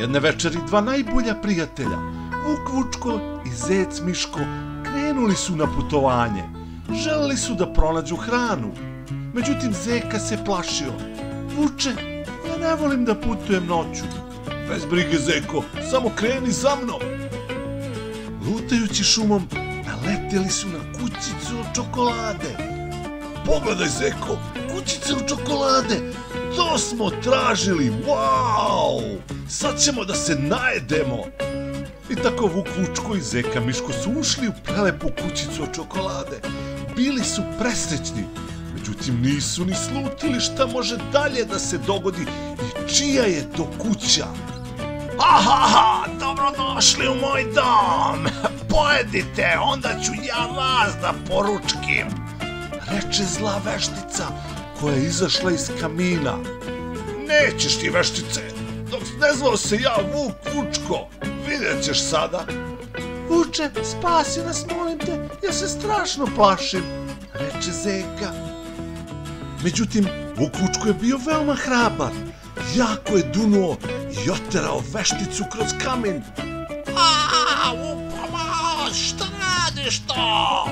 Jedne večeri dva najbolja prijatelja, Vuk Vučko i Zec Miško, krenuli su na putovanje. Želeli su da pronađu hranu. Međutim, Zeka se plašio. Vuče, ja ne volim da putujem noću. Bez brige, Zeko, samo kreni za mnom. Lutajući šumom, naletjeli su na kućicu od čokolade. Pogledaj, Zeko, kućice od čokolade, to smo tražili, wow! Sad ćemo da se najedemo. I tako Vuk Vučko i Zeka Miško su ušli u prelepu kućicu od čokolade. Bili su presrećni, međutim nisu ni slutili šta može dalje da se dogodi i čija je to kuća. Aha, dobrodošli u moj dom. Pojedite, onda ću ja vas da poručkim, reče zla veštica koja je izašla iz kamina. Nećeš ti, veštice, dok ne zvao se ja Vuk Vučko, vidjet ćeš sada. Vuče, spasi nas, molim te, ja se strašno plašim, reče Zeka. Međutim, Vuk Vučko je bio veoma hrabar, jako je dunuo i oterao vešticu kroz kamen. U pomoć, šta radiš to?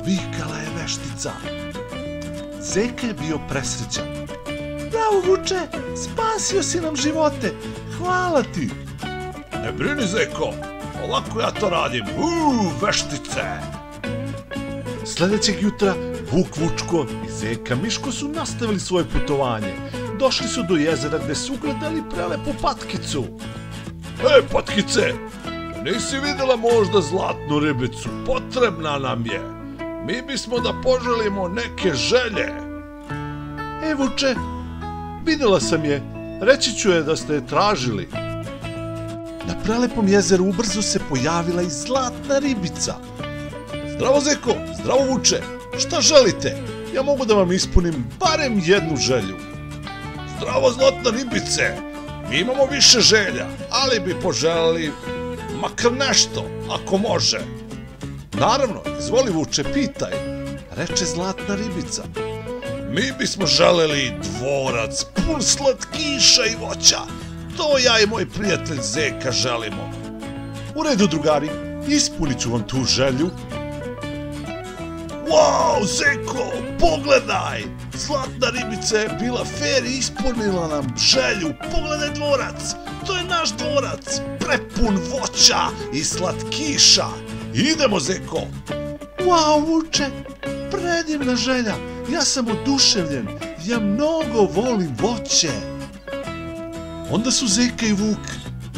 Vikala je veštica. Zeka je bio presrećan. Bravo, Vuče, spasio si nam živote, hvala ti. Ne brini, Zeko, ovako ja to radim, veštice. Sljedećeg jutra Vuk Vučko i Zeka Miško su nastavili svoje putovanje. Došli su do jezera gde su ugledali prelepu patkicu. Patkice, nisi vidjela možda zlatnu ribicu? Potrebna nam je. Mi bismo da poželimo neke želje. Vuče, vidjela sam je. Reći ću je da ste je tražili. Na prelepom jezeru ubrzo se pojavila i zlatna ribica. Zdravo, Zeko, zdravo, Vuče. Šta želite? Ja mogu da vam ispunim barem jednu želju. Zdravo, zlatna ribice. Mi imamo više želja, ali bi poželeli makar nešto, ako može. Naravno, izvoli, Vuče, pitaj, reče zlatna ribica. Mi bismo želeli dvorac pun slatkiša i voća. To ja i moj prijatelj Zeka želimo. U redu, drugari, ispunit ću vam tu želju. Wow, Zeko, pogledaj! Zlatna ribica je bila fer i ispunila nam želju. Pogledaj dvorac, to je naš dvorac, prepun voća i slatkiša. Idemo, Zeko. Wow, Vuče, predivna želja, ja sam oduševljen, ja mnogo volim voće. Onda su Zeka i Vuk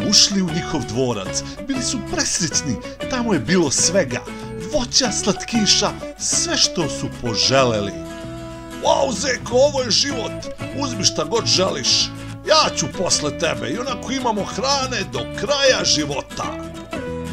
ušli u njihov dvorac, bili su presrećni, tamo je bilo svega. Voća, slatkiša, sve što su poželeli. Wow, Zeko, ovo je život, uzmi šta god želiš. Ja ću posle tebe i onako imamo hrane do kraja života.